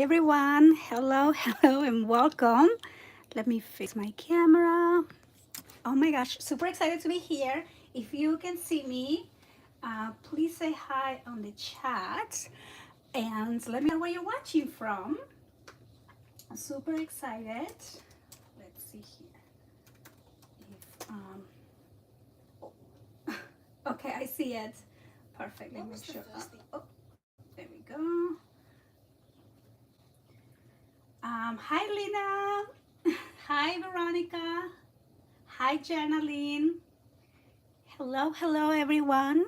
everyone. Hello, hello, and welcome. Let me fix my camera. Oh my gosh, super excited to be here. If you can see me, please say hi on the chat and let me know where you're watching from. I'm super excited. Let's see here. If, okay, I see it. Perfect. Let me make sure. Oh, there we go. Hi, Lina. Hi, Veronica. Hi, Janaline. Hello, hello, everyone.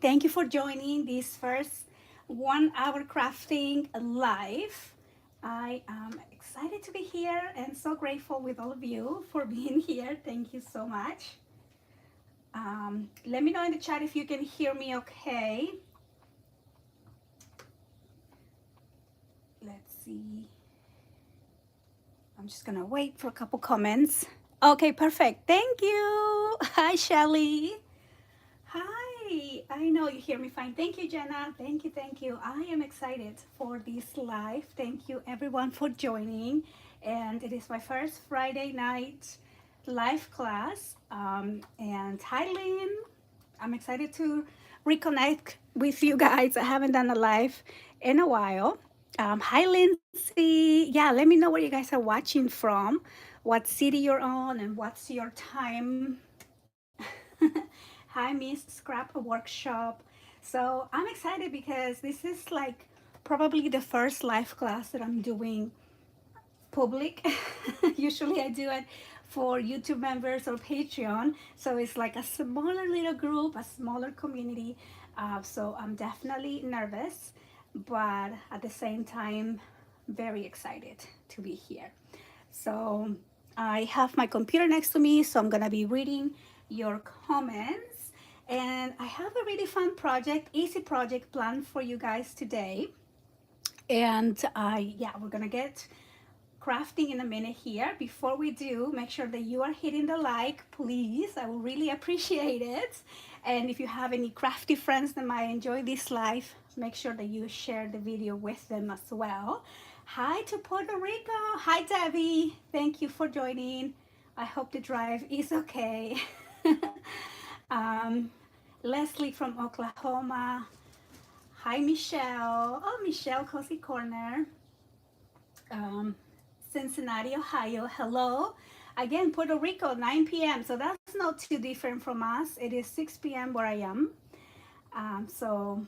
Thank you for joining this first 1 hour crafting live. I am excited to be here and so grateful with all of you for being here. Thank you so much. Let me know in the chat if you can hear me okay. Let's see. I'm just gonna wait for a couple comments. Okay, perfect. Thank you. Hi, Shelly. Hi. I know you hear me fine. Thank you, Jenna. Thank you, thank you. I am excited for this live. Thank you, everyone, for joining. And it is my first Friday night live class. And hi, Lynn. I'm excited to reconnect with you guys. I haven't done a live in a while. Hi, Lindsay. Yeah, let me know where you guys are watching from, what city you're on, and what's your time. Hi, Miss Scrap Workshop. So I'm excited because this is like probably the first live class that I'm doing public. Usually I do it for YouTube members or Patreon. So it's like a smaller little group, a smaller community. So I'm definitely nervous, but at the same time, very excited to be here. So I have my computer next to me, so I'm gonna be reading your comments. And I have a really fun project, easy project planned for you guys today. And yeah, we're gonna get crafting in a minute here. Before we do, make sure that you are hitting the like, please. I will really appreciate it. And if you have any crafty friends that might enjoy this live, make sure that you share the video with them as well. Hi to Puerto Rico. Hi, Debbie. Thank you for joining. I hope the drive is okay. um, Leslie from Oklahoma. Hi, Michelle. Oh, Michelle, Cozy Corner. Um, Cincinnati, Ohio. Hello. Again, Puerto Rico, 9 p.m. So that's not too different from us. It is 6 p.m. where I am. So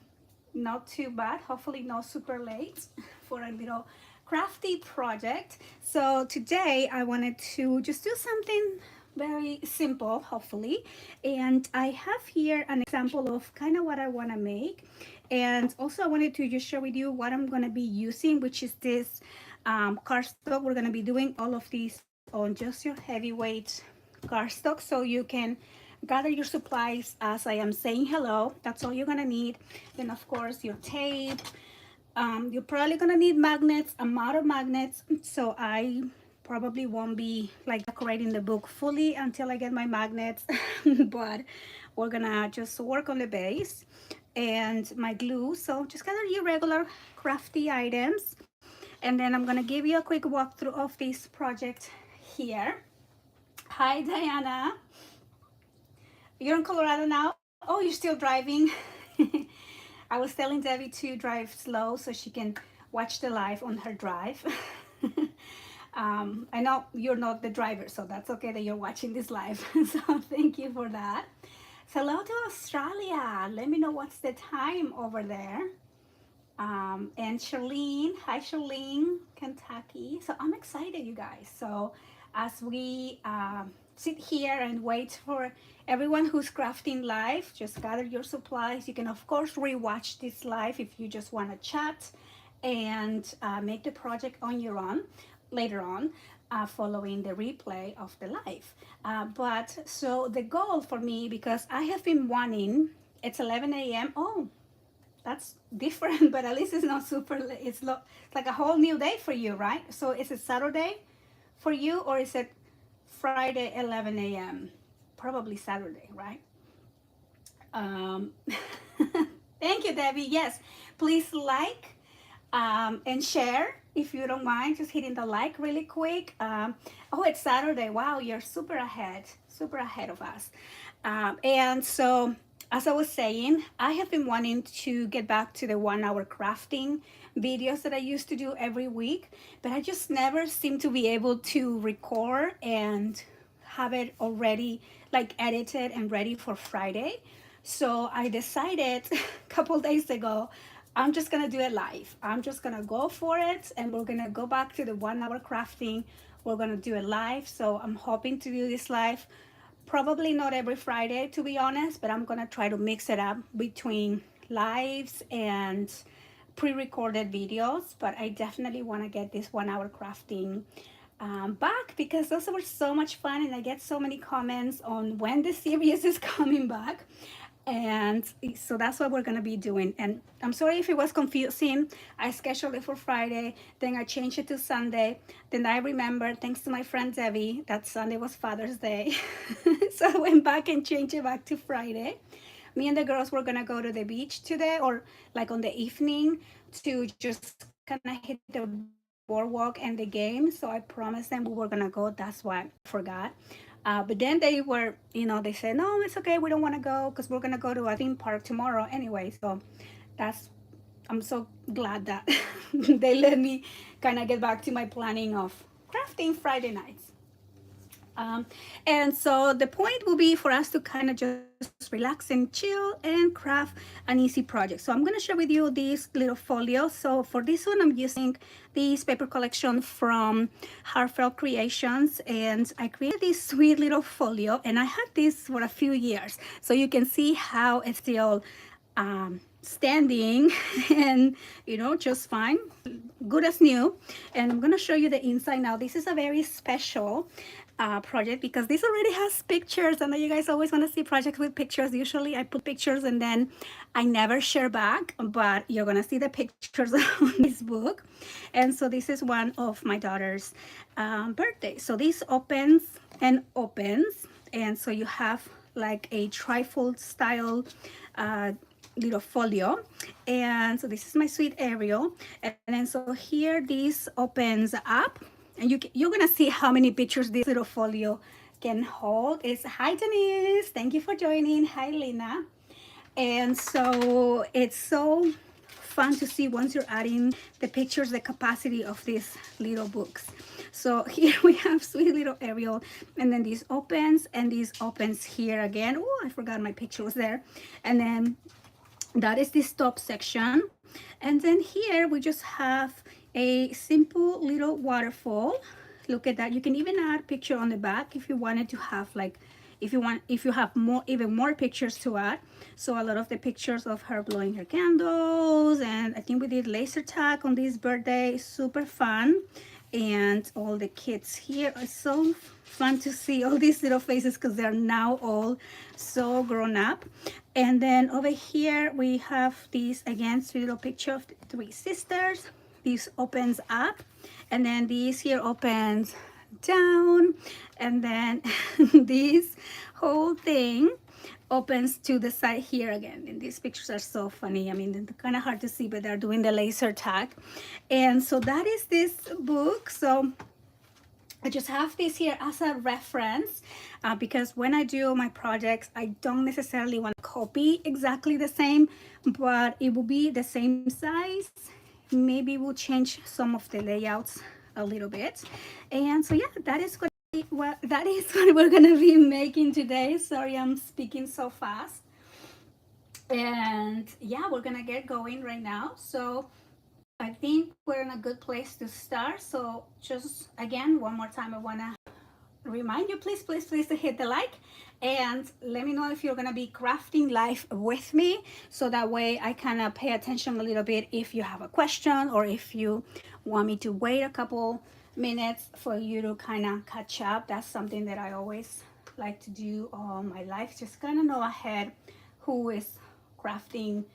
not too bad. Hopefully not super late for a little crafty project. So today I wanted to just do something very simple, hopefully. And I have here an example of kind of what I want to make. And also I wanted to just share with you what I'm going to be using, which is this cardstock. We're going to be doing all of these on just your heavyweight cardstock, so you can gather your supplies as I am saying hello. That's all you're going to need. Then of course your tape. You're probably gonna need magnets, a lot of magnets. So I probably won't be like decorating the book fully until I get my magnets, but we're gonna just work on the base and my glue. So just gather your regular crafty items, and then I'm gonna give you a quick walkthrough of this project here. Hi, Diana. You're in Colorado now? Oh, you're still driving. I was telling Debbie to drive slow so she can watch the live on her drive. I know you're not the driver, so that's okay that you're watching this live. So thank you for that. So hello to Australia. Let me know what's the time over there. And Charlene, hi Charlene, Kentucky. So I'm excited, you guys. So as we sit here and wait for everyone who's crafting live, just gather your supplies. You can of course rewatch this live if you just want to chat and make the project on your own later on. Following the replay of the live. But so the goal for me, because I have been wanting, it's 11 a.m. Oh, that's different, but at least it's not super late. It's like a whole new day for you, right? So is it Saturday for you, or is it Friday 11 a.m.? Probably Saturday, right? Um, Thank you, Debbie. Yes, please like, and share if you don't mind, just hitting the like really quick. Oh, it's Saturday. Wow, you're super ahead of us. And so, as I was saying, I have been wanting to get back to the 1 hour crafting videos that I used to do every week, but I just never seem to be able to record and have it already like edited and ready for Friday. So I decided a couple days ago, I'm just gonna do it live. I'm just gonna go for it, and we're gonna go back to the 1 hour crafting. We're gonna do it live. So I'm hoping to do this live. Probably not every Friday, to be honest, but I'm gonna try to mix it up between lives and pre-recorded videos. But I definitely want to get this 1 hour crafting back, because those were so much fun, and I get so many comments on when the series is coming back. And so that's what we're gonna be doing. And I'm sorry if it was confusing. I scheduled it for Friday, then I changed it to Sunday. Then I remembered, thanks to my friend Debbie, that Sunday was Father's Day. So I went back and changed it back to Friday. Me and the girls were gonna go to the beach today, or like on the evening, to just kind of hit the boardwalk and the game. So I promised them we were gonna go. That's why I forgot. But then they were, they said, no, it's okay. We don't want to go because we're gonna go to a theme park tomorrow anyway. So that's I'm so glad that they let me kind of get back to my planning of crafting Friday nights. And so the point will be for us to kind of just relax and chill and craft an easy project. So I'm going to share with you this little folio. So for this one, I'm using this paper collection from Heartfelt Creations, and I created this sweet little folio, and I had this for a few years. So you can see how it's still standing and just fine, good as new. And I'm going to show you the inside now. This is a very special project because this already has pictures. I know you guys always want to see projects with pictures. Usually I put pictures and then I never share back, but you're gonna see the pictures on this book. And so this is one of my daughter's birthday. So this opens and opens, and so you have like a trifold style little folio. And so this is my sweet Ariel. And then so here this opens up, and you're gonna see how many pictures this little folio can hold. It's hi Denise, thank you for joining. Hi Lena. And so it's so fun to see once you're adding the pictures, the capacity of these little books. So here we have sweet little Ariel, and then this opens and this opens here again. Oh, I forgot my picture was there. And then that is this top section. And then here we just have a simple little waterfall. Look at that. You can even add picture on the back if you wanted to have like, if you have more, even more pictures to add. So a lot of the pictures of her blowing her candles, and I think we did laser tag on this birthday, super fun. And all the kids here are so fun to see all these little faces because they're now all so grown up. And then over here we have this again sweet little picture of the three sisters. This opens up, and then this here opens down, and then this whole thing opens to the side here again. And these pictures are so funny. I mean, they're kind of hard to see, but they're doing the laser tag. And so that is this book. So I just have this here as a reference because when I do my projects, I don't necessarily want to copy exactly the same, but it will be the same size. Maybe we'll change some of the layouts a little bit. And so yeah, that is what we're gonna be making today. Sorry, I'm speaking so fast. And yeah, we're gonna get going right now. So I think we're in a good place to start. So just again, one more time, I wanna remind you, please to hit the like, and let me know if you're gonna be crafting live with me, so that way I kind of pay attention a little bit if you have a question, or if you want me to wait a couple minutes for you to kind of catch up. That's something that I always like to do all my life, just kind of know ahead who is crafting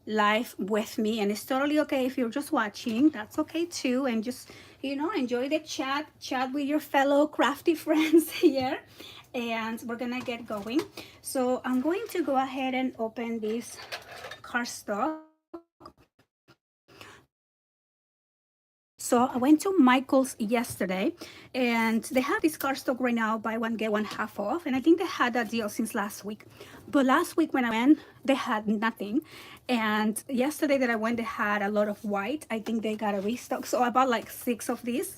live with me. And it's totally okay if you're just watching, that's okay too. And just enjoy the chat with your fellow crafty friends here. And we're gonna get going. So I'm going to go ahead and open this cardstock. So I went to Michael's yesterday, and they have this cardstock right now, buy one get one half off, and I think they had that deal since last week. But last week when I went, they had nothing, and yesterday that I went, they had a lot of white. I think they got a restock, so I bought like 6 of these,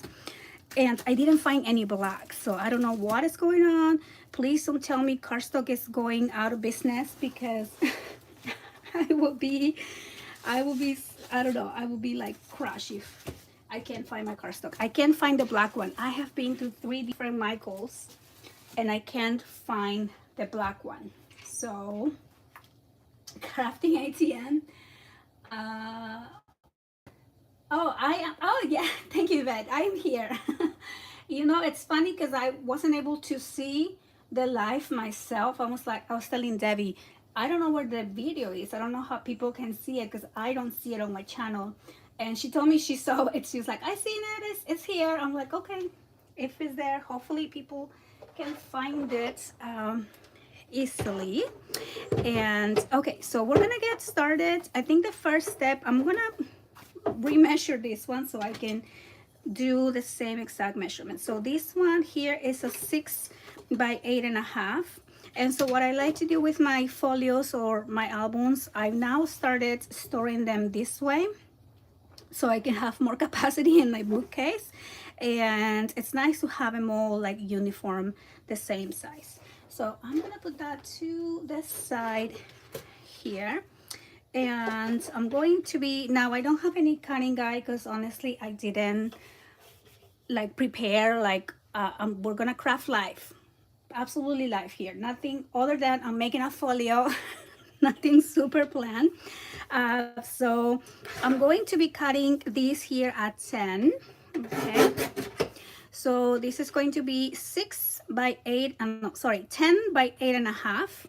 and I didn't find any black, so I don't know what is going on. Please don't tell me cardstock is going out of business, because I will be, I don't know, I will be like crushed if I can't find my cardstock. I can't find the black one. I have been to 3 different Michaels and I can't find the black one. So, crafting ATM. Oh, I am. Oh, yeah. Thank you, Yvette. I'm here. You know, it's funny because I wasn't able to see the live myself. I was telling Debbie, I don't know where the video is. I don't know how people can see it because I don't see it on my channel. And she told me she saw it. She was like, I seen it. It's here. I'm like, okay. If it's there, hopefully people can find it easily. And okay, so we're gonna get started. I think the first step, I'm gonna remeasure this one so I can do the same exact measurement. So this one here is a 6 by 8.5. And so what I like to do with my folios or my albums, I've now started storing them this way so I can have more capacity in my bookcase. And it's nice to have them all like uniform, the same size. So I'm gonna put that to the side here. And I'm going to be, now I don't have any cutting guide because honestly I didn't like prepare like we're gonna craft live, absolutely live here, nothing other than I'm making a folio. Nothing super planned. So I'm going to be cutting these here at 10. Okay, so this is going to be 6 by 8 and no, sorry, 10 by 8.5.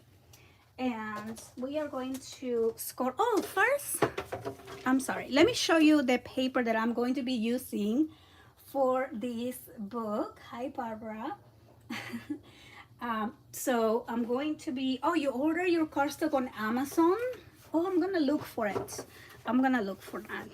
And we are going to score. Oh, first, I'm sorry, let me show you the paper that I'm going to be using for this book. Hi, Barbara. So I'm going to be, oh, you order your cardstock on Amazon? Oh, I'm gonna look for it. I'm gonna look for that.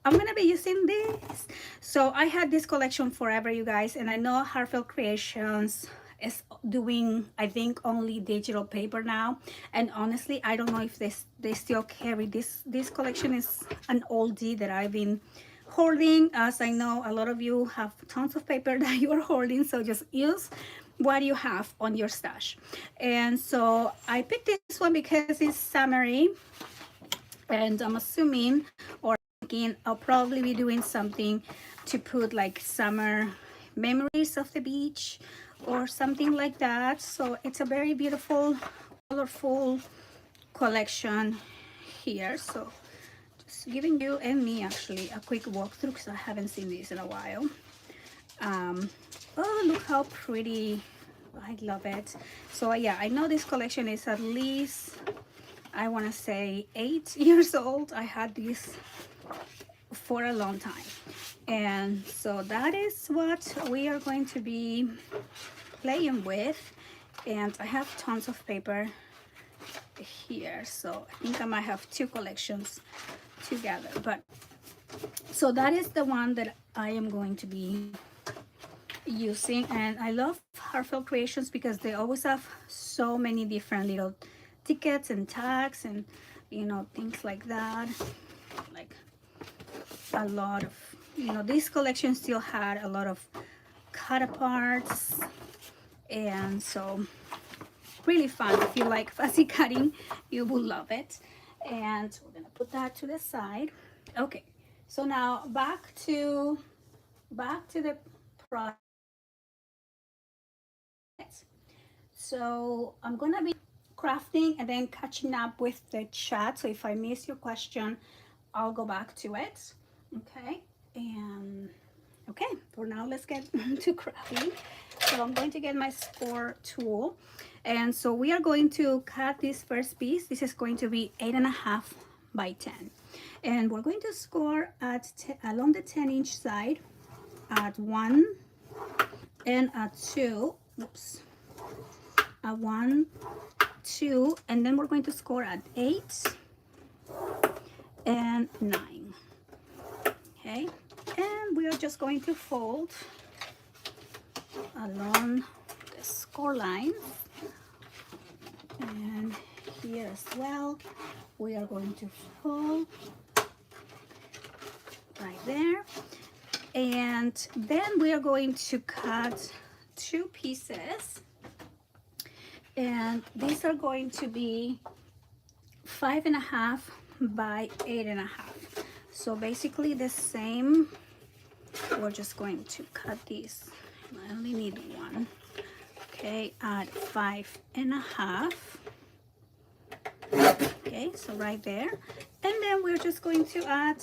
I'm gonna be using this. So I had this collection forever, you guys, and I know Heartfelt Creations is doing, I think, only digital paper now. And honestly, I don't know if they still carry this. This collection is an oldie that I've been hoarding, as I know a lot of you have tons of paper that you are hoarding, so just use what you have on your stash. And so I picked this one because it's summery, and I'm assuming or thinking I'll probably be doing something to put like summer memories of the beach or something like that. So it's a very beautiful, colorful collection here. So just giving you and me actually a quick walkthrough because I haven't seen this in a while. Oh, look how pretty. I love it. So yeah, I know this collection is at least, I want to say 8 years old. I had this for a long time. And so that is what we are going to be playing with. And I have tons of paper here, so I think I might have 2 collections together. But so that is the one that I am going to be using. And I love Heartfelt Creations because they always have so many different little tickets and tags and, you know, things like that. Like a lot of, you know, this collection still had a lot of cut aparts, and so really fun. If you like fussy cutting, you will love it. And we're gonna put that to the side. Okay, so now back to the project. So I'm gonna be crafting and then catching up with the chat. So if I miss your question, I'll go back to it. Okay, and okay, for now let's get to crafting. So I'm going to get my score tool, and so we are going to cut this first piece. This is going to be 8.5 by 10, and we're going to score at along the 10-inch side at 1 and at 2. Oops. A 1, 2, and then we're going to score at 8 and 9. Okay, And we are just going to fold along the score lines, and here as well we are going to fold right there. And then we are going to cut 2 pieces, and these are going to be 5.5 by 8.5. So basically the same. We're just going to cut these. I only need 1. Okay, at 5.5. Okay, so right there. And then we're just going to add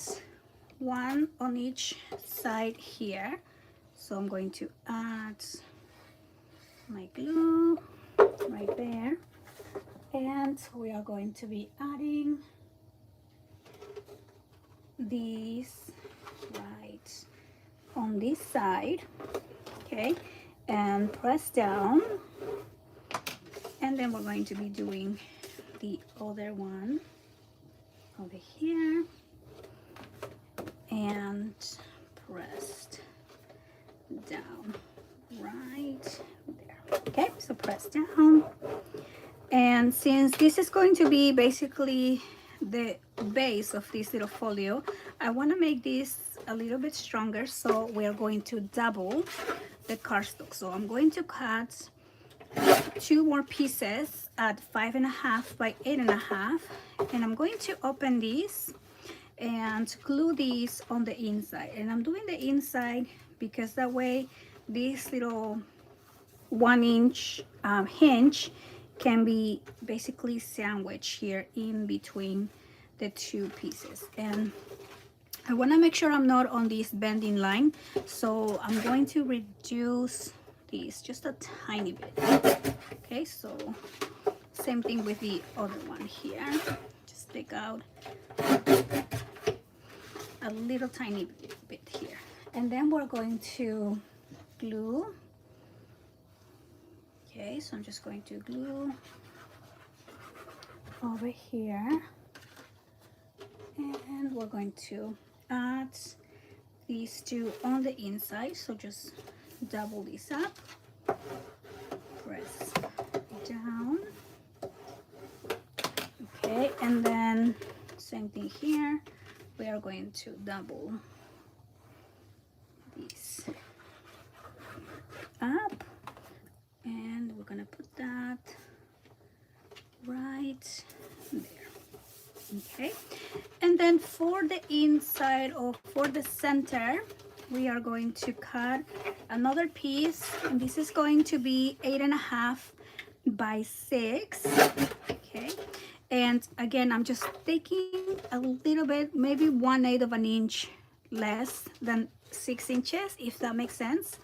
1 on each side here. So I'm going to add my glue right there. And we are going to be adding these right on this side. Okay, and press down. And then we're going to be doing the other one over here and pressed down right there. Okay, so press down. And since this is going to be basically the base of this little folio, I want to make this a little bit stronger, so we're going to double the cardstock. So I'm going to cut 2 more pieces at 5.5 by 8.5, and I'm going to open these and glue these on the inside. And I'm doing the inside because that way this little 1-inch hinge can be basically sandwiched here in between the 2 pieces. And I want to make sure I'm not on this bending line, so I'm going to reduce these just a tiny bit. Okay, so same thing with the other one here. Just take out a little tiny bit here, and then we're going to glue. Okay, so I'm just going to glue over here, and we're going to add these 2 on the inside. So just double this up, press down. Okay, and then same thing here. We are going to double these up, and we're gonna put that right there. Okay, and then for the inside, or for the center, we are going to cut another piece, and this is going to be 8.5 by 6. Okay, and again, I'm just taking a little bit, maybe 1/8 of an inch less than 6 inches, if that makes sense,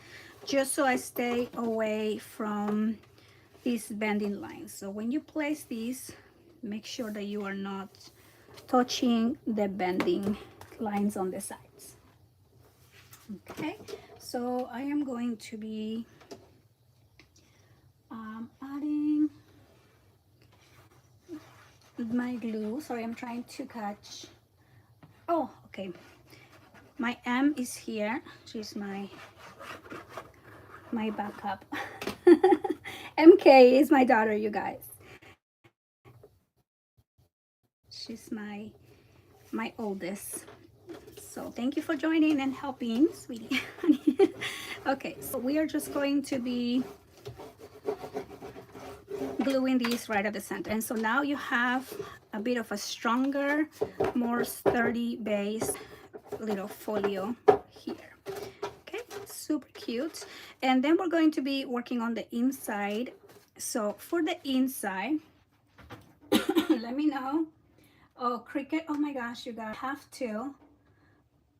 just so I stay away from these bending lines. So when you place these, make sure that you are not touching the bending lines on the sides. Okay, so I am going to be adding my glue. Sorry, I'm trying to catch. Oh, okay. My M is here. She's my backup. MK is my daughter, you guys. She's my oldest. So thank you for joining and helping, sweetie. Okay, so we are just going to be gluing these right at the center. And so now you have a bit of a stronger, more sturdy base little folio here. Okay, super cute. And then we're going to be working on the inside. So for the inside, let me know. Oh, Cricket, oh my gosh, you guys have to.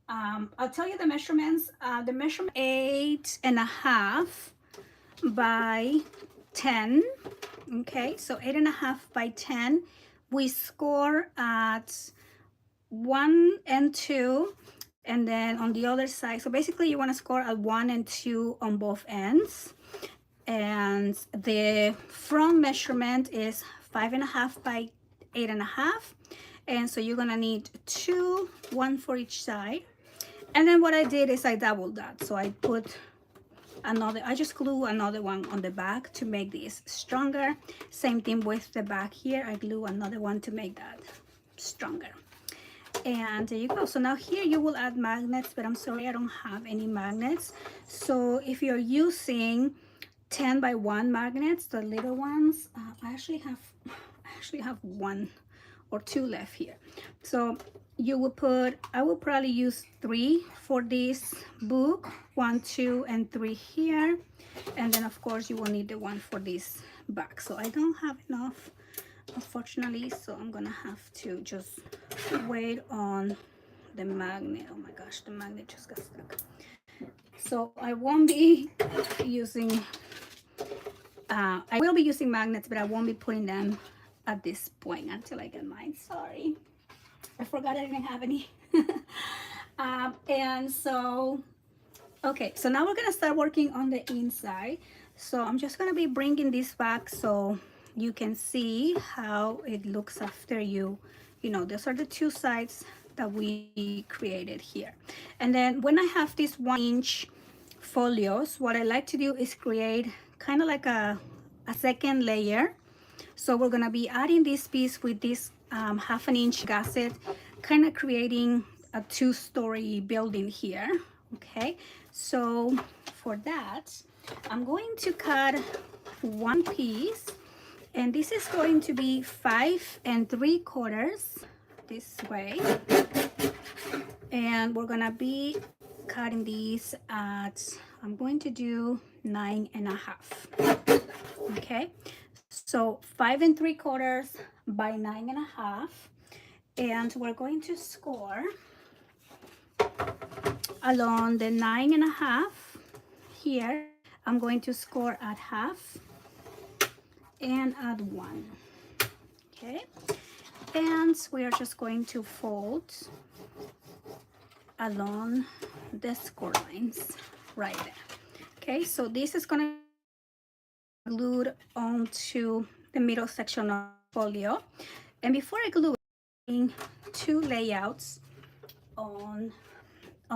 I'll tell you the measurements. The measurement 8.5 by 10. Okay, so 8.5 by 10. We score at 1 and 2, and then on the other side. So basically, you want to score at 1 and 2 on both ends. And the front measurement is 5.5 by 8.5. And so you're gonna need 2, 1 for each side. And then what I did is I doubled that. So I put another, I just glue another one on the back to make this stronger. Same thing with the back here. I glue another one to make that stronger. And there you go. So now here you will add magnets, but I'm sorry I don't have any magnets. So if you're using 10 by 1 magnets, the little ones, I actually have one or two left here. So you will put, I will probably use 3 for this book, 1, 2, and 3 here, and then of course you will need the one for this back. So I don't have enough, unfortunately, so I'm gonna have to just wait on the magnet. Oh my gosh, the magnet just got stuck. So I won't be using I will be using magnets, but I won't be putting them at this point until I get mine. Sorry, I forgot I didn't have any. And so, okay, so now we're gonna start working on the inside. So I'm just gonna be bringing this back so you can see how it looks after you know, those are the two sides that we created here. And then when I have these 1-inch folios, what I like to do is create kind of like a second layer. So we're gonna be adding this piece with this 1/2-inch gusset, kind of creating a 2-story building here. Okay, so for that, I'm going to cut one piece, and this is going to be 5 3/4 this way, and we're gonna be cutting these at, I'm going to do 9 1/2. Okay, so 5 3/4 by 9 1/2, and we're going to score along the 9 1/2 here. I'm going to score at 1/2 and at 1. Okay, and we are just going to fold along the score lines right there. Okay, so this is going to be glued onto the middle section of the folio. And before I glue it, I'm 2 layouts on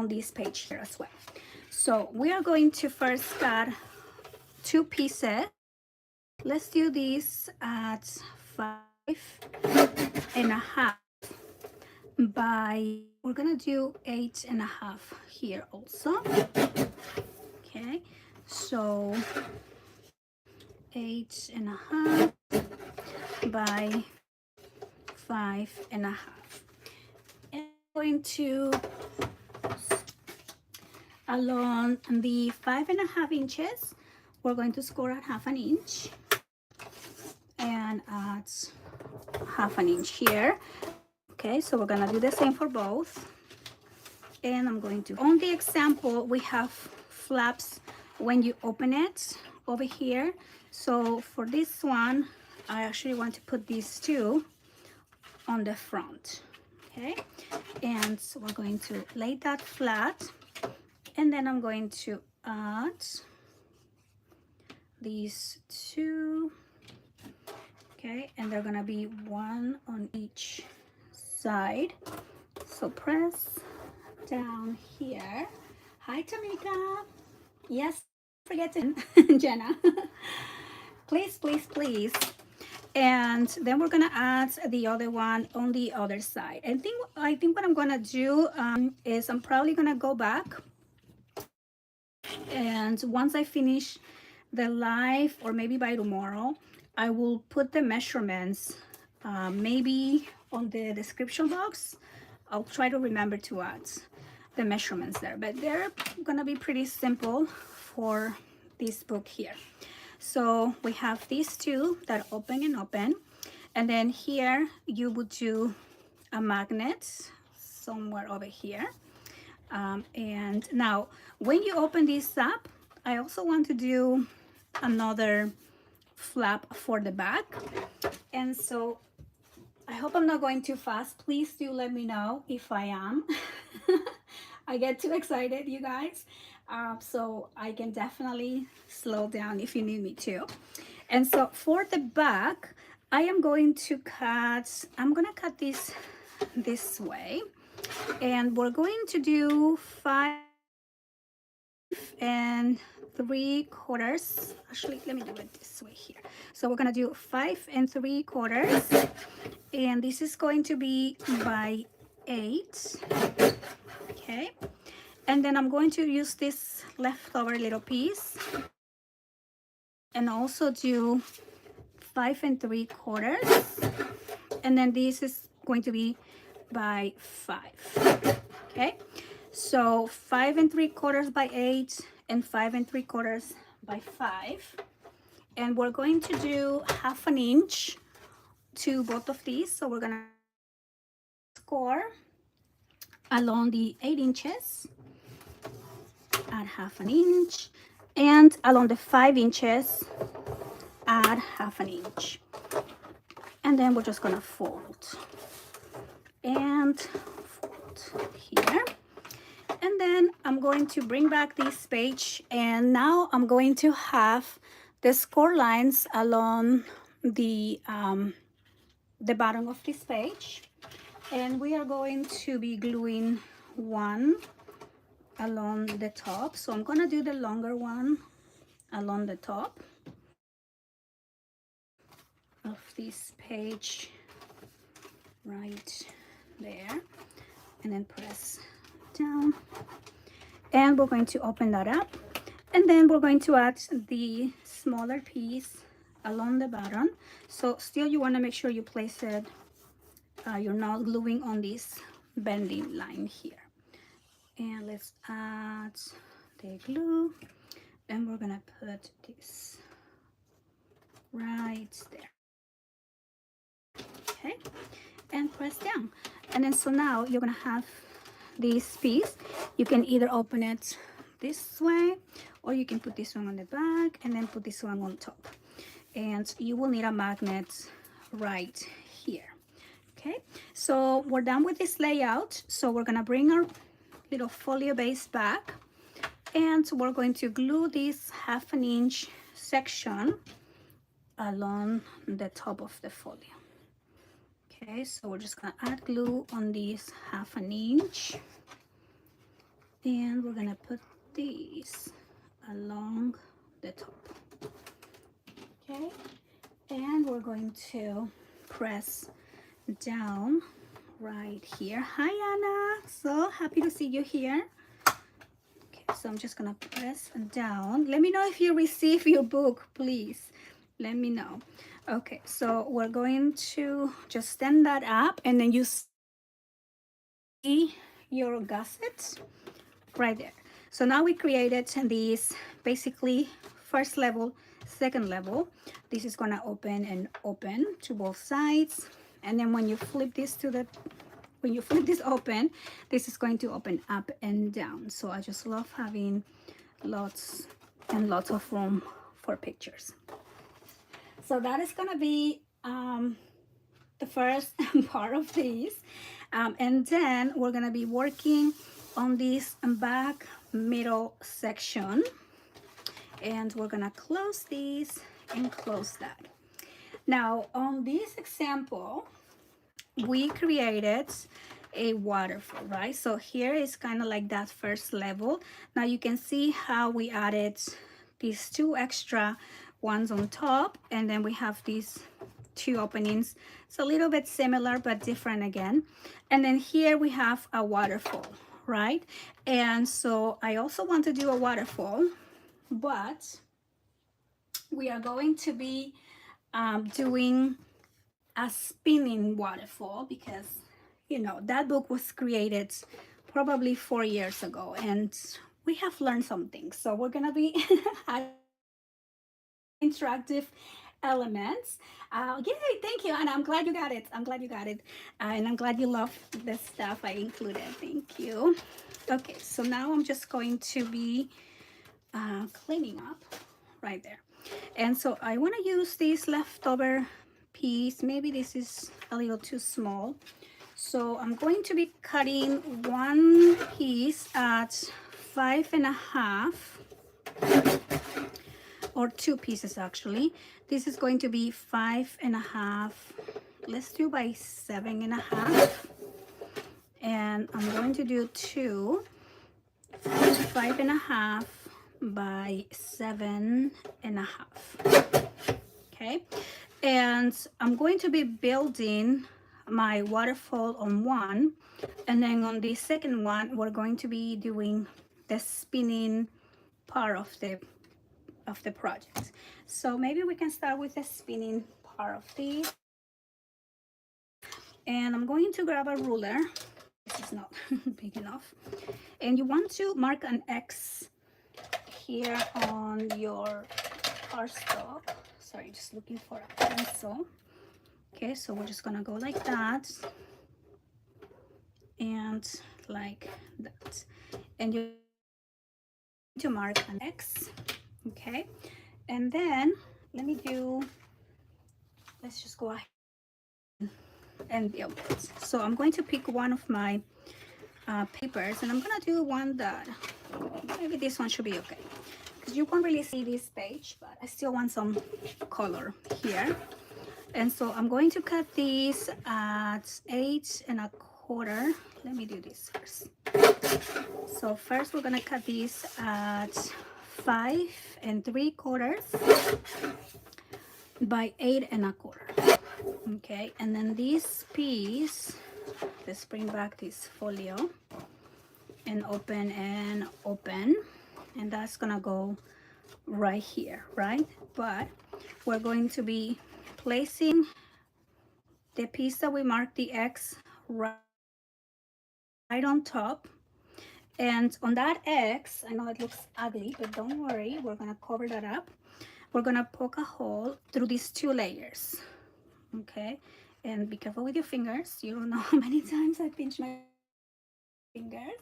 this page here as well. So we are going to first cut 2 pieces. Let's do this at 5 1/2 by, we're gonna do 8 1/2 here also. Okay, so 8 1/2 by 5 1/2. And I'm going to, along the 5 1/2 inches, we're going to score at 1/2 inch, and at 1/2 inch here. Okay, so we're gonna do the same for both. And I'm going to, on the example, we have flaps when you open it over here. So for this one, I actually want to put these 2 on the front. Okay, and so we're going to lay that flat, and then I'm going to add these 2. Okay, and they're gonna be 1 on each side. So press down here. Hi, Tamika. Yes, forget to Jenna. Please, please, please. And then we're gonna add the other one on the other side. I think what I'm gonna do is I'm probably gonna go back, and once I finish the live, or maybe by tomorrow, I will put the measurements maybe on the description box. I'll try to remember to add the measurements there, but they're gonna be pretty simple for this book here. So we have these 2 that open and open, and then here you would do a magnet somewhere over here. And now when you open this up, I also want to do another flap for the back. And so I hope I'm not going too fast. Please do let me know if I am. I get too excited, you guys. So I can definitely slow down if you need me to. And so for the back, I am going to cut, I'm gonna cut this way. And we're going to do 5 3/4. Actually, let me do it this way here. So we're gonna do 5 3/4, and this is going to be by 8. Okay, and then I'm going to use this leftover little piece and also do 5 3/4, and then this is going to be by 5. Okay, so 5 3/4 by 8 and 5 3/4 by 5, and we're going to do 1/2 inch to both of these. So we're gonna score along the 8 inches at 1/2 inch, and along the 5 inches add 1/2 inch, and then we're just gonna fold and fold here. And then I'm going to bring back this page, and now I'm going to have the score lines along the bottom of this page, and we are going to be gluing one along the top. So I'm gonna do the longer one along the top of this page right there, and then press down, and we're going to open that up, and then we're going to add the smaller piece along the bottom. So still you want to make sure you place it, you're not gluing on this bending line here. And let's add the glue, and we're gonna put this right there. Okay, and press down, and then so now you're gonna have this piece. You can either open it this way, or you can put this one on the back and then put this one on top, and you will need a magnet right here. Okay, so we're done with this layout. So we're gonna bring our little folio base back, and we're going to glue this 1/2 inch section along the top of the folio. Okay, so we're just gonna add glue on this 1/2 inch, and we're gonna put these along the top. Okay, and we're going to press down right here. Hi Anna, so happy to see you here. Okay, so I'm just gonna press down. Let me know if you receive your book, please. Let me know. Okay, so we're going to just stand that up, and then you see your gusset right there. So now we created these basically first level, second level. This is gonna open and open to both sides, and then when you flip this open, this is going to open up and down. So I just love having lots and lots of room for pictures. So that is gonna be the first part of this, and then we're gonna be working on this back middle section, and we're gonna close this and close that. Now on this example, we created a waterfall, right? So here is kind of like that first level. Now you can see how we added these 2 extra ones on top, and then we have these 2 openings. It's a little bit similar but different again. And then here we have a waterfall, right? And so I also want to do a waterfall, but we are going to be doing a spinning waterfall, because you know that book was created probably 4 years ago, and we have learned some things. So we're gonna be interactive elements. Yay, thank you, and I'm glad you got it. I'm glad you got it, and I'm glad you love the stuff I included. Thank you. Okay, so now I'm just going to be cleaning up right there, and so I want to use this leftover piece. Maybe this is a little too small, so I'm going to be cutting one piece at 5.5, or 2 pieces actually. This is going to be 5.5. Let's do by 7.5, and I'm going to do 5.5 by 7.5. Okay, and I'm going to be building my waterfall on one, and then on the second one we're going to be doing the spinning part of the project. So maybe we can start with the spinning part of this. And I'm going to grab a ruler. This is not big enough. And you want to mark an X here on your cardstock. Sorry, just looking for a pencil. Okay, so we're just gonna go like that and like that. And you need to mark an X. Okay, and then let's just go ahead and build it. So I'm going to pick one of my papers, and I'm gonna do one that maybe this one should be okay, because you won't really see this page, but I still want some color here. And so I'm going to cut these at 8.25. Let me do this first. So first we're gonna cut these at 5.75 by 8.25. Okay, and then this piece, let's bring back this folio and open, and that's gonna go right here, right? But we're going to be placing the piece that we marked the X right on top. And on that X, I know it looks ugly, but don't worry, we're gonna cover that up. We're gonna poke a hole through these 2 layers. Okay, and be careful with your fingers. You don't know how many times I pinch my fingers.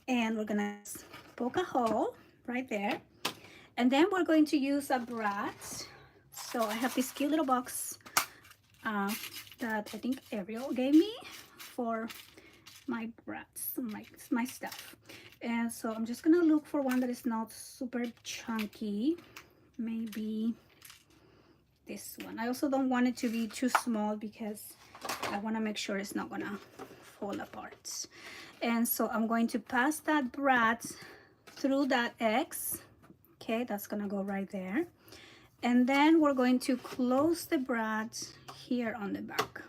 And we're gonna poke a hole right there, and then we're going to use a brat. So I have this cute little box that I think Ariel gave me for my brats, my stuff. And so I'm just gonna look for one that is not super chunky. Maybe this one. I also don't want it to be too small because I want to make sure it's not gonna fall apart. And so I'm going to pass that brat through that X. Okay, that's gonna go right there. And then we're going to close the brat here on the back.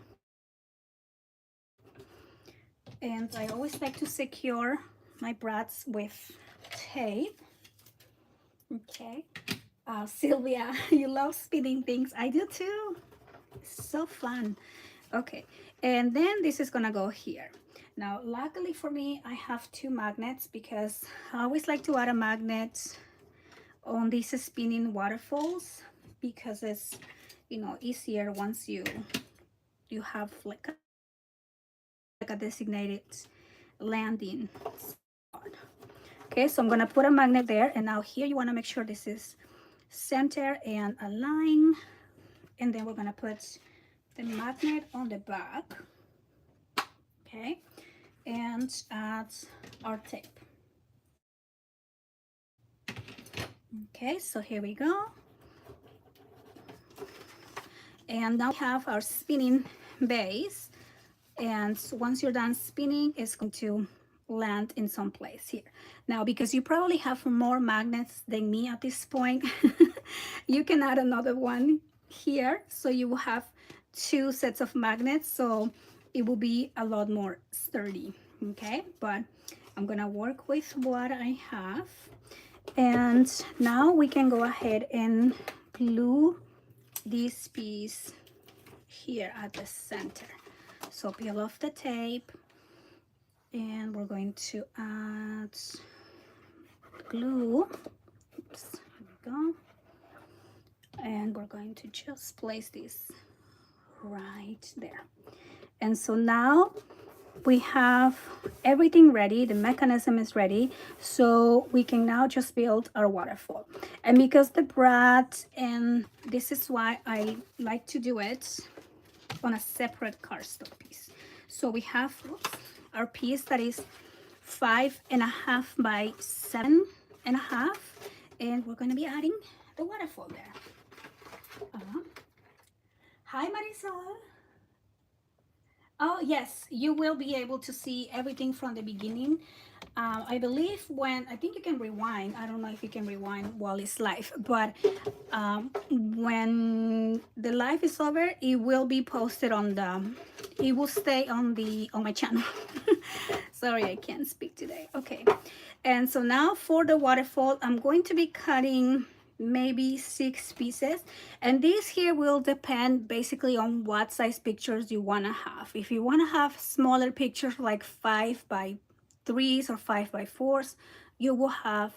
And I always like to secure my brats with tape. Okay. Sylvia, you love spinning things. I do too. It's so fun. Okay, and then this is gonna go here. Now, luckily for me, I have 2 magnets, because I always like to add a magnet on these spinning waterfalls, because it's, you know, easier once you have like a designated landing spot. Okay, so I'm gonna put a magnet there, and now here you want to make sure this is center and align, and then we're gonna put the magnet on the back. Okay, and add our tape. Okay, so here we go. And now we have our spinning base, and once you're done spinning, it's going to land in some place here. Now, because you probably have more magnets than me at this point, you can add another one here, so you will have 2 sets of magnets, so it will be a lot more sturdy. Okay, but I'm gonna work with what I have, and now we can go ahead and glue this piece here at the center. So peel off the tape, and we're going to add glue. Oops, here we go. And we're going to just place this right there. And so now we have everything ready. The mechanism is ready, so we can now just build our waterfall. And because the brat, and this is why I like to do it on a separate cardstock piece. So we have our piece that is 5.5 by 7.5, and we're going to be adding the waterfall there. Hi, Marisol. Oh, yes, you will be able to see everything from the beginning. I believe I think you can rewind. I don't know if you can rewind while it's live, but when the live is over, it will be posted it will stay on my channel. Sorry, I can't speak today. Okay. And so now for the waterfall, I'm going to be cutting maybe 6 pieces, and this here will depend basically on what size pictures you want to have. If you want to have smaller pictures like 5x3s or 5x4s, you will have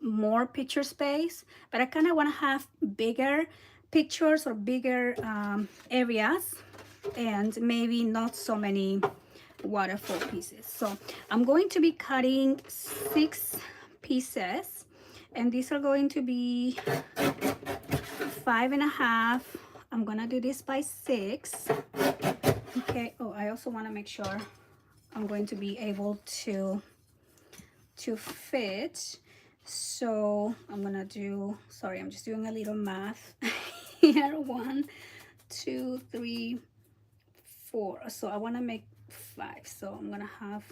more picture space, but I kind of want to have bigger pictures or bigger areas, and maybe not so many waterfall pieces. So I'm going to be cutting 6 pieces, and these are going to be 5.5. I'm gonna do this by 6. Okay. Oh, I also want to make sure I'm going to be able to fit. So I'm gonna do, sorry, I'm just doing a little math here. 1, 2, 3, 4. So I want to make 5. So I'm gonna have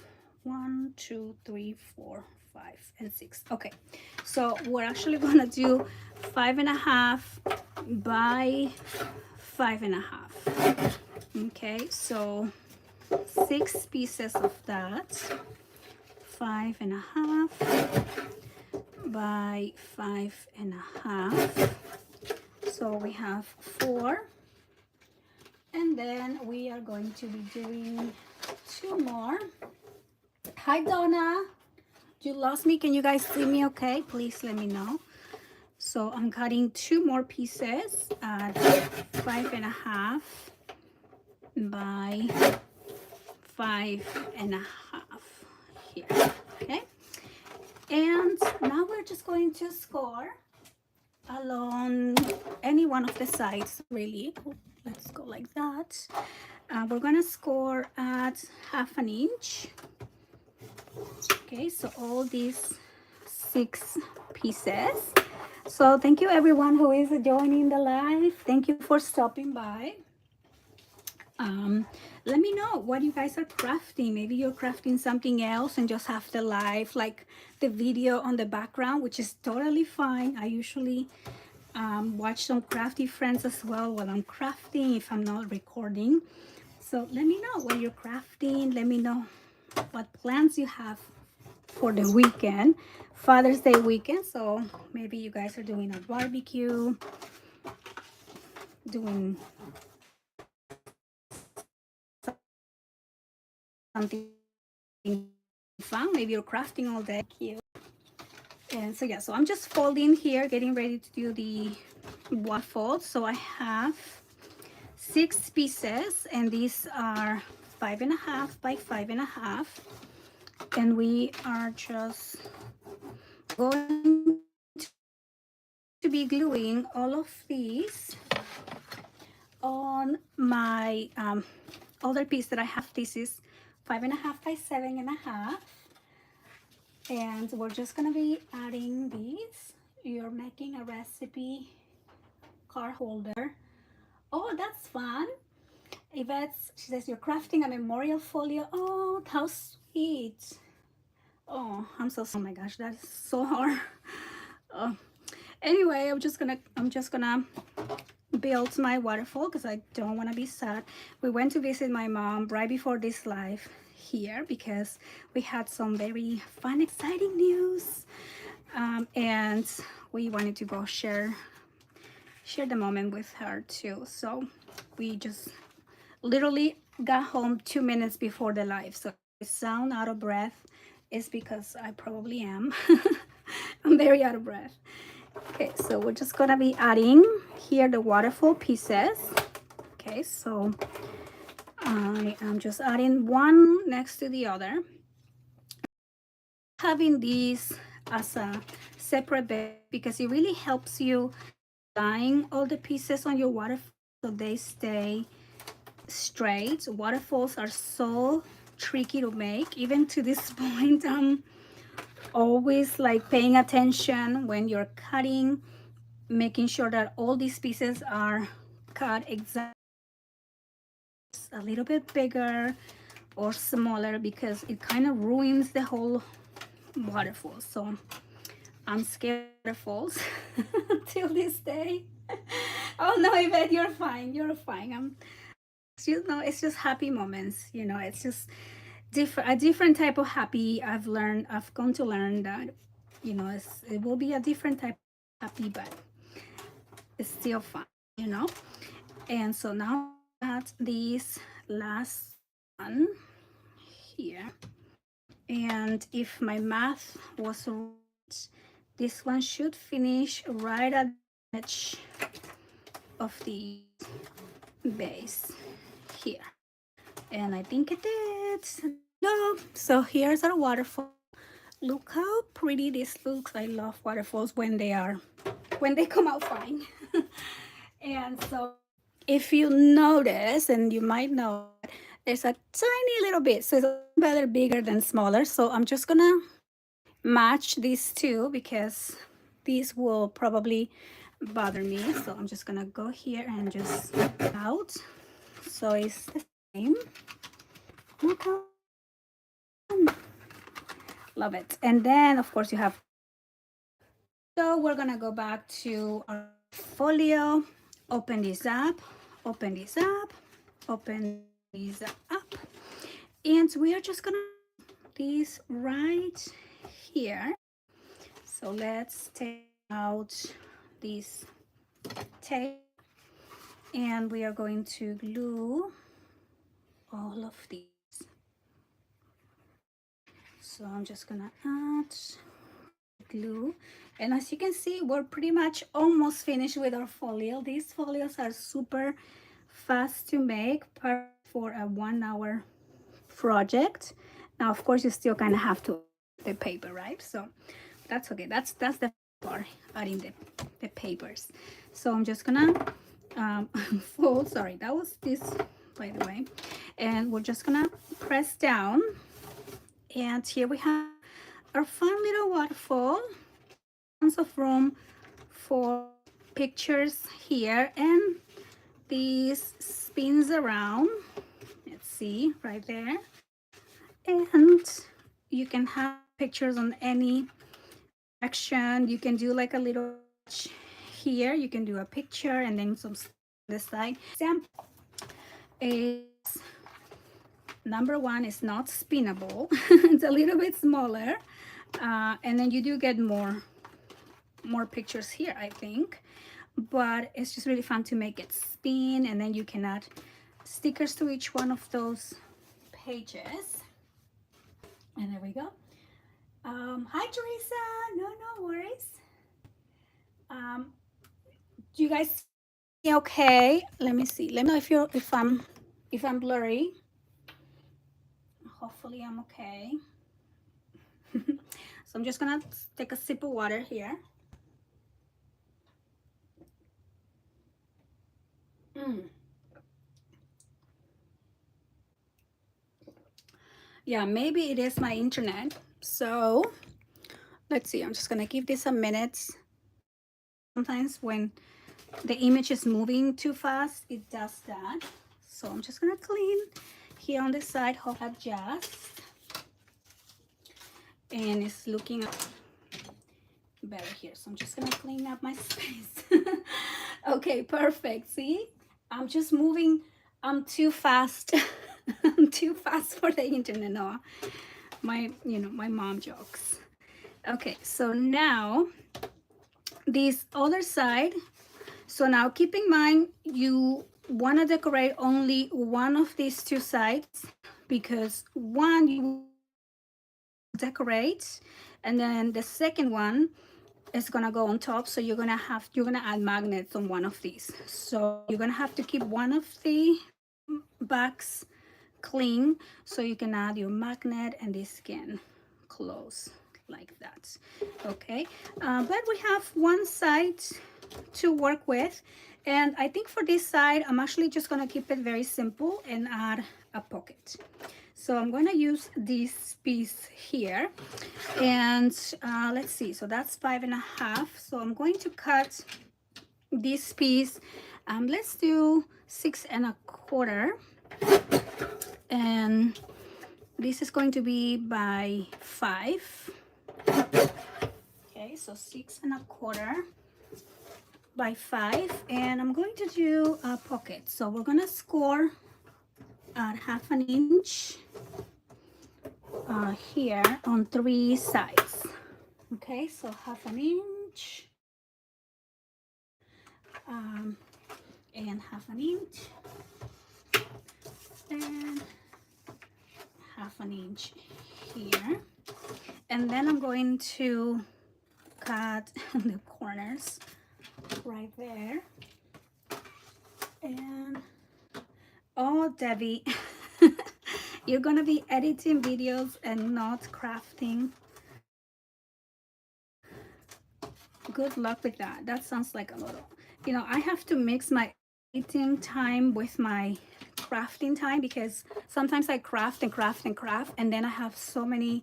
1, 2, 3, 4, 5, and 6. Okay, so we're actually gonna do 5.5 by 5.5. Okay, so 6 pieces of that. 5.5 by 5.5. So we have 4. And then we are going to be doing 2 more. Hi, Donna. You lost me. Can you guys see me okay? Please let me know. So I'm cutting 2 more pieces at 5.5 by 5.5 here. Okay. And now we're just going to score along any one of the sides, really. Let's go like that. We're gonna score at 1/2 inch. Okay, so all these 6 pieces. So thank you everyone who is joining the live. Thank you for stopping by. Let me know what you guys are crafting. Maybe you're crafting something else and just have the live, like the video on the background, which is totally fine. I usually watch some crafty friends as well while I'm crafting if I'm not recording. So let me know what you're crafting. Let me know what plans you have for the weekend, Father's Day weekend. So maybe you guys are doing a barbecue, doing something fun. Maybe you're crafting all day. Cute. And so yeah, so I'm just folding here, getting ready to do the waterfall. So I have 6 pieces, and these are 5.5 by 5.5, and we are just going to be gluing all of these on my other piece that I have. This is 5.5 by 7.5, and we're just gonna be adding these. You're making a recipe card holder. Oh, that's fun. Yvette's, she says you're crafting a memorial folio. Oh, how sweet. Oh, I'm so sorry. Oh my gosh, that is so hard. Oh. Anyway, I'm just gonna build my waterfall because I don't want to be sad. We went to visit my mom right before this live here because we had some very fun, exciting news, and we wanted to go share the moment with her too. So we just literally got home 2 minutes before the live. So if I sound out of breath, it's because I probably am. I'm very out of breath. Okay, so we're just gonna be adding here the waterfall pieces. Okay, so I am just adding one next to the other. Having these as a separate bed because it really helps you line all the pieces on your waterfall so they stay straight. Waterfalls are so tricky to make. Even to this point, I'm always like paying attention when you're cutting, making sure that all these pieces are cut exactly a little bit bigger or smaller because it kind of ruins the whole waterfall. So I'm scared of waterfalls till this day. Oh no, Yvette, you're fine. You're fine. It's just happy moments. It's just a different type of happy. I've come to learn that, it will be a different type of happy, but it's still fun, you know. And so now at this last one here, and if my math was right, this one should finish right at the edge of the base here, and I think it did. No, so here's our waterfall. Look how pretty this looks. I love waterfalls when they come out fine. And so if you notice, and you might know, there's a tiny little bit, so it's better bigger than smaller. So I'm just gonna match these two because these will probably bother me. So I'm just gonna go here and just out. So it's the same. Okay. Love it. And then of course you have, so we're gonna go back to our folio, open this up, open this up, open these up, and we are just gonna these right here. So let's take out this tape, and we are going to glue all of these. So I'm just gonna add glue, and as you can see, we're pretty much almost finished with our folio. These folios are super fast to make, perfect for a 1 hour project. Now of course you still kind of have to the paper, right? So that's okay. That's the part, adding the papers. So I'm just gonna fold, sorry, that was this, by the way, and we're just gonna press down, and here we have our fun little waterfall. Tons of room for pictures here, and these spins around. Let's see right there, and you can have pictures on any action. You can do like a little here. You can do a picture and then some on the side. Example is number one is not spinnable. It's a little bit smaller, and then you do get more pictures here, I think, but it's just really fun to make it spin, and then you can add stickers to each one of those pages. And there we go. Hi Teresa. No worries. Do you guys see me okay? Let me see. Let me know if I'm blurry. Hopefully I'm okay. So I'm just gonna take a sip of water here. Yeah, maybe it is my internet. So let's see. I'm just gonna give this a minute. Sometimes when the image is moving too fast, it does that. So I'm just gonna clean here on the side, hope adjust, and it's looking better here. So I'm just gonna clean up my space. Okay, perfect. See, I'm just moving. I'm too fast. I'm too fast for the internet. No, my mom jokes. Okay, so now this other side. So now keep in mind, you want to decorate only one of these two sides, because one you decorate, and then the second one is gonna go on top. So you're gonna add magnets on one of these. So you're gonna have to keep one of the backs clean so you can add your magnet, and this can close like that. Okay, but we have one side to work with, and I think for this side I'm actually just gonna keep it very simple and add a pocket. So I'm going to use this piece here, and let's see, so that's 5.5. So I'm going to cut this piece, let's do 6.25, And this is going to be by 5. Okay, so 6¼ by 5, and I'm going to do a pocket. So we're gonna score at 1/2 inch here on 3 sides. Okay, so 1/2 inch and 1/2 inch and 1/2 inch here, and then I'm going to cut the corners right there. And oh, Debbie, you're gonna be editing videos and not crafting. Good luck with that. That sounds like a little, I have to mix my editing time with my crafting time, because sometimes I craft and craft and craft, and then I have so many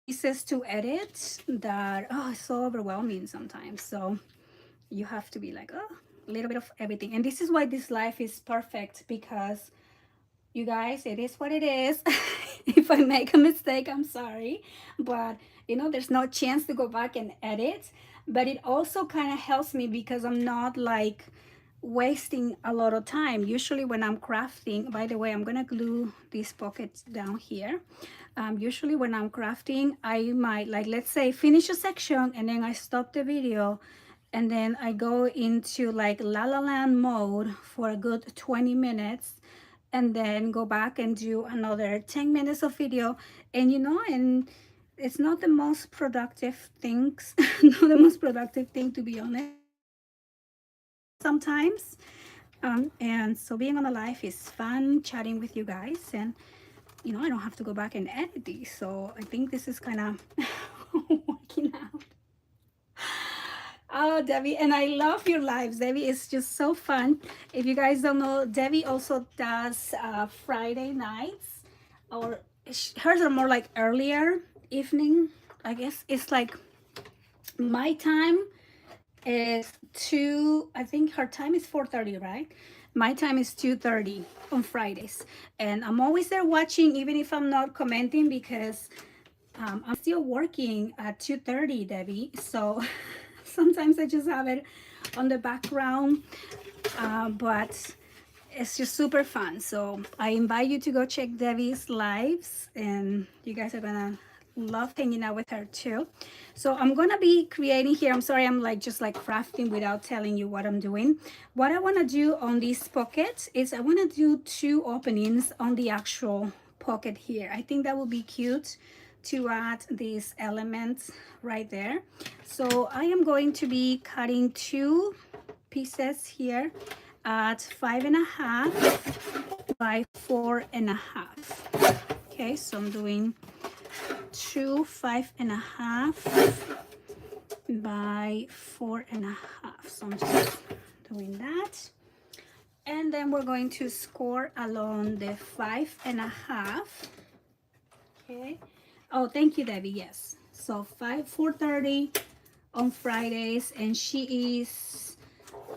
pieces to edit that, oh, it's so overwhelming sometimes. So you have to be like, oh, a little bit of everything. And this is why this life is perfect, because you guys, it is what it is. If I make a mistake, I'm sorry, but there's no chance to go back and edit. But it also kind of helps me, because I'm not like wasting a lot of time. Usually when I'm crafting, by the way, I'm gonna glue these pockets down here. Usually when I'm crafting, I might, like, let's say, finish a section and then I stop the video, and then I go into like La La Land mode for a good 20 minutes, and then go back and do another 10 minutes of video. And and it's not the most productive things, not the most productive thing, to be honest, sometimes. And so being on a live is fun, chatting with you guys, and I don't have to go back and edit these. So I think this is kind of working out. Oh, Debbie, and I love your lives, Debbie. It's just so fun. If you guys don't know, Debbie also does Friday nights, or hers are more like earlier evening. I guess it's like my time is 2. I think her time is 4:30, right? My time is 2:30 on Fridays, and I'm always there watching, even if I'm not commenting, because I'm still working at 2:30, Debbie. So sometimes I just have it on the background, but it's just super fun. So I invite you to go check Debbie's lives, and you guys are gonna love hanging out with her too. So I'm gonna be creating here. I'm sorry, I'm just like crafting without telling you what I'm doing. What I want to do on this pocket is I want to do 2 openings on the actual pocket here. I think that would be cute to add these elements right there. So I am going to be cutting 2 pieces here at 5.5 by 4.5. Okay, so I'm doing 2 5.5 by 4.5. So I'm just doing that. And then we're going to score along the 5.5. Okay. Oh, thank you, Debbie. Yes. So 4:30 on Fridays, and she is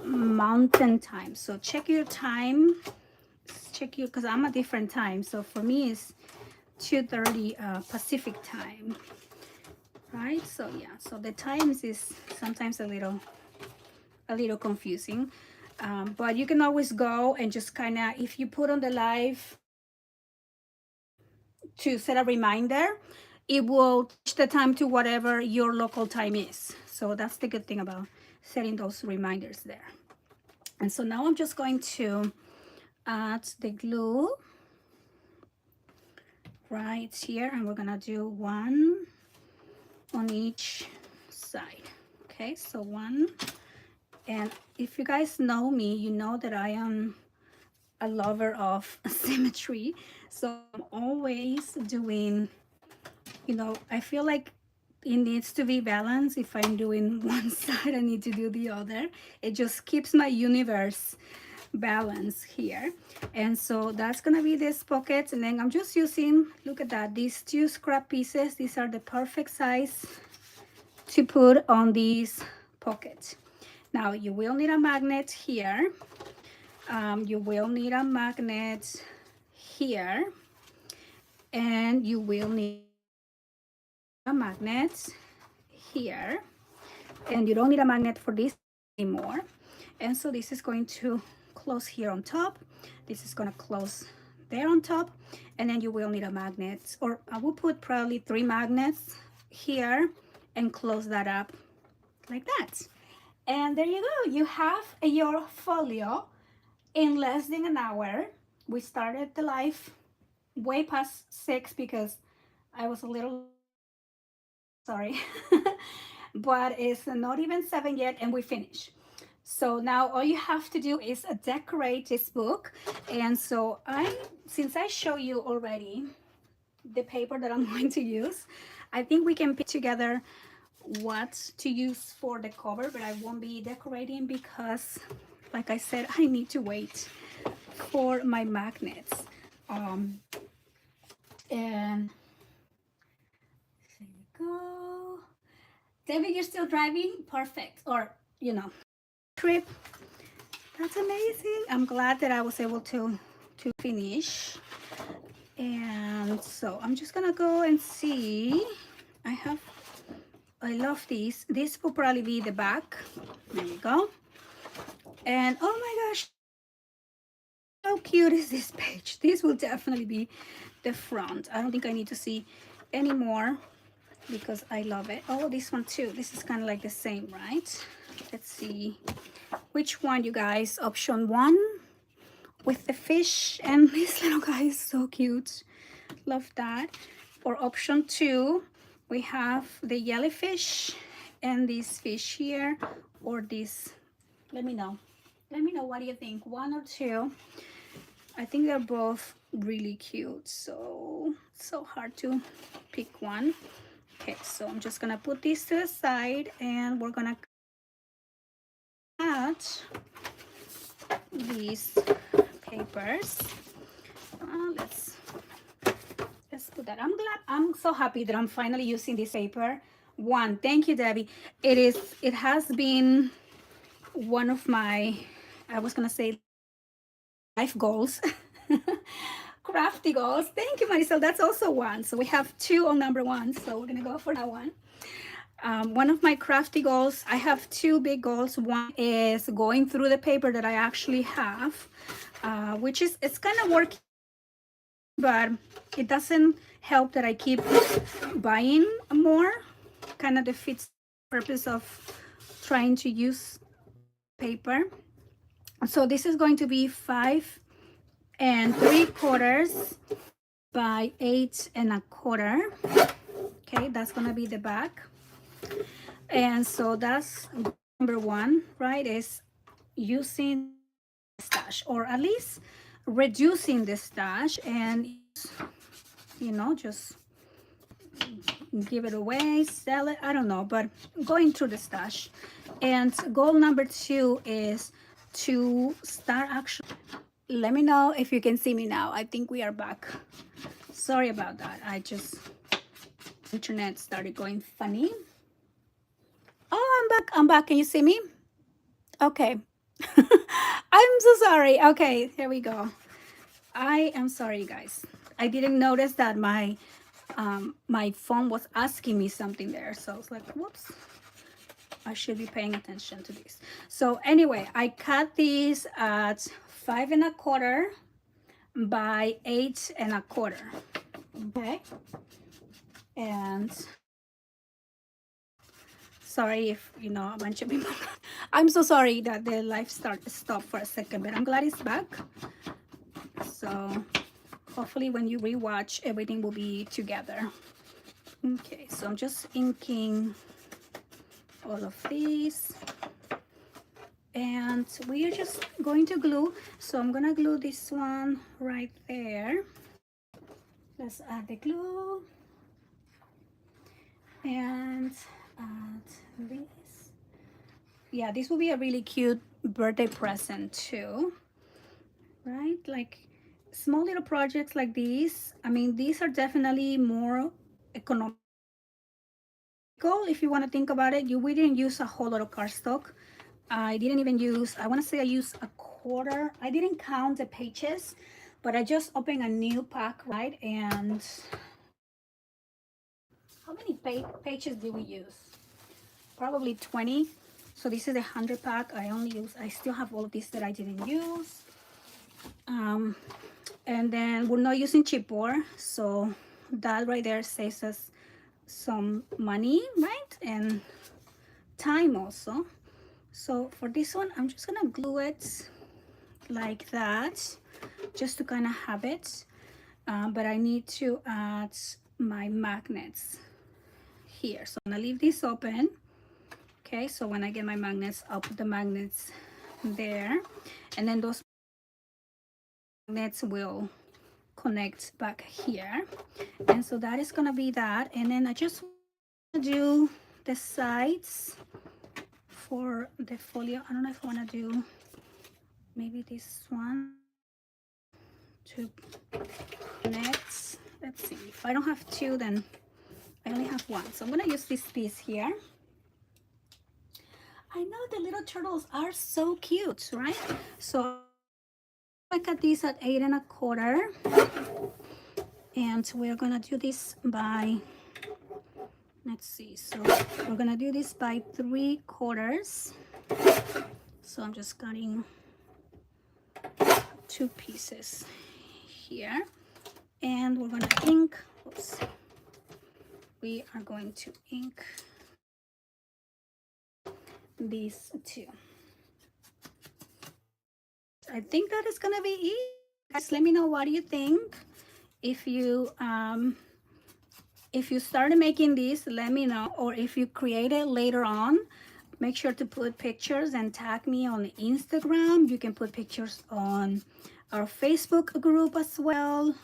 Mountain Time. So check your time. Because I'm a different time. So for me, it's 2:30 Pacific time. Right. So yeah. So the times is sometimes a little confusing. But you can always go and just kind of, if you put on the live to set a reminder, it will change the time to whatever your local time is. So that's the good thing about setting those reminders there. And so now I'm just going to add the glue right here, and we're gonna do 1 on each side. Okay, so 1. And if you guys know me, you know that I am a lover of symmetry. So I'm always doing, I feel like it needs to be balanced. If I'm doing one side, I need to do the other. It just keeps my universe balanced here. And so that's gonna be this pocket. And then I'm just using, look at that, these 2 scrap pieces. These are the perfect size to put on these pockets. Now you will need a magnet here. You will need a magnet here, and you will need a magnet here, and you don't need a magnet for this anymore. And so this is going to close here on top. This is going to close there on top, and then you will need a magnet, or I will put probably 3 magnets here and close that up like that. And there you go, you have your folio in less than an hour. We started the live way past 6 because I was a little sorry. But it's not even 7 yet and we finish. So now all you have to do is decorate this book. And so since I show you already the paper that I'm going to use, I think we can put together what to use for the cover, but I won't be decorating because, like I said, I need to wait for my magnets. And there you go. David, you're still driving? Perfect. Or, trip. That's amazing. I'm glad that I was able to finish. And so I'm just gonna go and see. I love these. This will probably be the back. There you go. And oh my gosh, how cute is this page? This will definitely be the front. I don't think I need to see any more because I love it. Oh, this one too. This is kind of like the same, right? Let's see which one, you guys. Option 1 with the fish, and this little guy is so cute. Love that. Or option 2, we have the jellyfish and this fish here, or this. Let me know what do you think, 1 or 2. I think they're both really cute, so hard to pick one. Okay, so I'm just gonna put this to the side and we're gonna cut these papers. Let's put that. I'm so happy that I'm finally using this paper. Thank you, Debbie. It has been one of my, I was gonna say, life goals. Crafty goals. Thank you, Marisol. That's also one. So we have 2 on number 1. So we're gonna go for that one. One of my crafty goals, I have 2 big goals. One is going through the paper that I actually have, which is, it's kind of working, but it doesn't help that I keep buying more. Kind of defeats the purpose of trying to use paper. So this is going to be 5 3/4 by 8 1/4. Okay, that's gonna be the back. And so that's number 1, right? Is using stash, or at least reducing the stash, and just give it away, sell it, I don't know, but going through the stash. And goal number 2 is to start actually. Let me know if you can see me now. I think we are back. Sorry about that. Internet started going funny. Oh, I'm back. Can you see me? Okay. I'm so sorry. Okay, here we go. I am sorry, you guys. I didn't notice that my phone was asking me something there. So I was like, whoops. I should be paying attention to this. So anyway, I cut these at 5 1/4 by 8 1/4. Okay. And sorry if I mentioned. I'm so sorry that the live stopped for a second, but I'm glad it's back. So hopefully when you rewatch, everything will be together. Okay, so I'm just inking all of these, and we are just going to glue. So I'm gonna glue this one right there. Let's add the glue and add this. Yeah, this will be a really cute birthday present too, right? Like small little projects like these. I mean, these are definitely more economical if you want to think about it. We didn't use a whole lot of cardstock. I didn't even use, I want to say I used quarter. I didn't count the pages, but I just opened a new pack, right? And how many pages do we use? Probably 20. So this is a 100 pack. I still have all of these that I didn't use. And then we're not using chipboard, so that right there saves us some money, right? And time also. So for this one, I'm just gonna glue it like that, just to kind of have it. But I need to add my magnets here. So I'm gonna leave this open. Okay, so when I get my magnets, I'll put the magnets there, and then those magnets will connect back here. And so that is gonna be that. And then I just want to do the sides for the folio. I don't know if I want to do maybe this one to connect. Let's see, if I don't have two, then I only have one. So I'm gonna use this piece here. I know the little turtles are so cute, right? So I cut these at 8 1/4, and we're gonna do this by, let's see, so we're gonna do this by 3/4. So I'm just cutting 2 pieces here, and we're gonna ink. Oops. We are going to ink these two. I think that is gonna be it. Guys, let me know what you think. If you started making this, let me know. Or if you create it later on, make sure to put pictures and tag me on Instagram. You can put pictures on our Facebook group as well,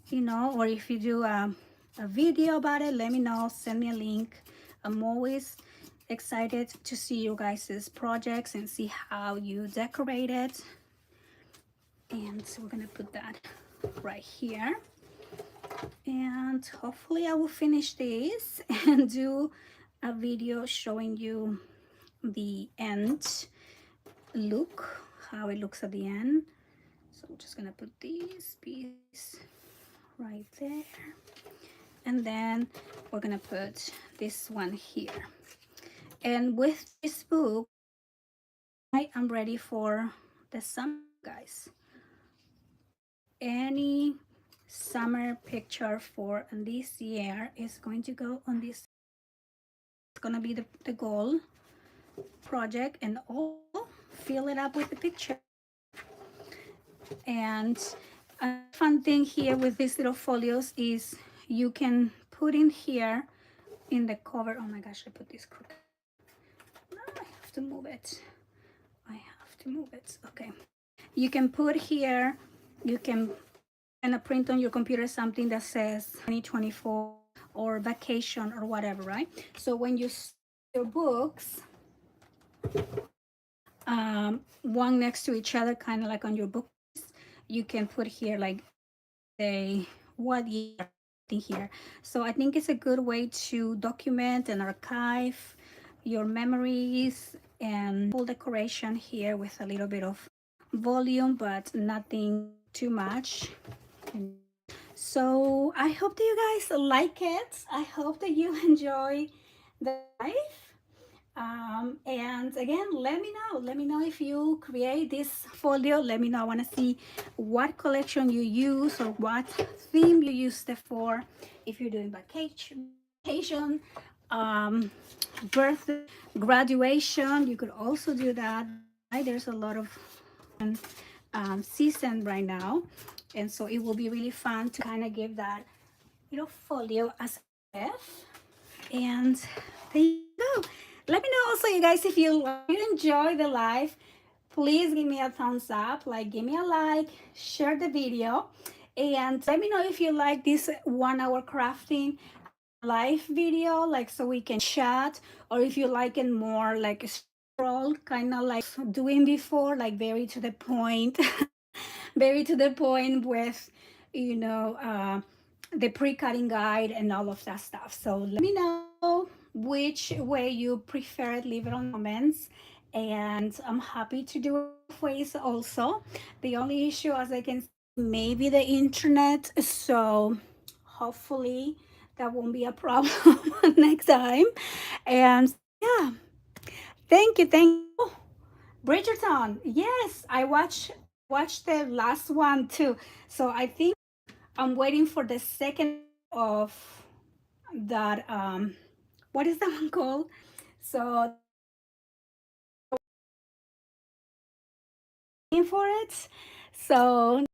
you know, or if you do a video about it, let me know, send me a link. I'm always excited to see you guys' projects and see how you decorate it. And so we're gonna put that right here, and hopefully I will finish this and do a video showing you the end look, how it looks at the end. So I'm just gonna put this piece right there, and then we're gonna put this one here. And with this book, I am ready for the summer, guys. Any summer picture for this year is going to go on this. It's gonna be the goal project, and all fill it up with the picture. And a fun thing here with these little folios is you can put in here in the cover. Oh my gosh, I put this crooked. No, I have to move it. I have to move it. Okay. You can put here, you can kind of print on your computer something that says 2024 or vacation or whatever, right? So when you your books, one next to each other, kind of like on your book, you can put here like say what year here. So I think it's a good way to document and archive your memories, and full decoration here with a little bit of volume, but nothing too much. So I hope that you guys like it. I hope that you enjoy the life. And again, let me know if you create this folio. Let me know. I want to see what collection you use or what theme you used it for. If you're doing vacation, birthday, graduation, you could also do that. Right? There's a lot of season right now, and so it will be really fun to kind of give that little folio as a gift. And there you go. Let me know also, you guys, if you enjoy the live, please give me a thumbs up, like give me a like, share the video, and let me know if you like this 1 hour crafting live video, like so we can chat, or if you like it more like scroll, kind of like doing before, like very to the point, very to the point with, you know, the pre-cutting guide and all of that stuff. So let me know which way you prefer it. Leave it on comments, and I'm happy to do ways also. The only issue, as I can see, maybe the internet. So hopefully that won't be a problem next time. And yeah, thank you. Bridgerton. Yes, I watched the last one too. So I think I'm waiting for the second of that. What is that one called? So waiting for it. So,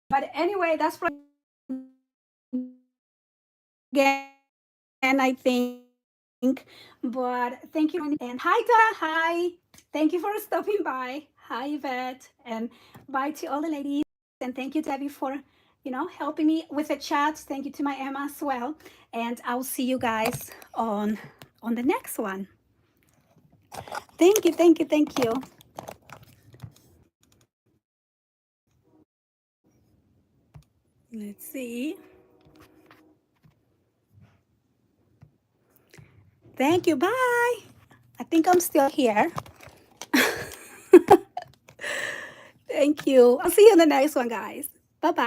but anyway, that's for again. I think. But thank you and hi Donna. Hi. Thank you for stopping by. Hi Yvette and bye to all the ladies. And thank you Debbie for helping me with the chat. Thank you to my Emma as well. And I'll see you guys on the next one. Thank you. Let's see. Thank you. Bye. I think I'm still here. Thank you. I'll see you in the next one, guys. Bye bye.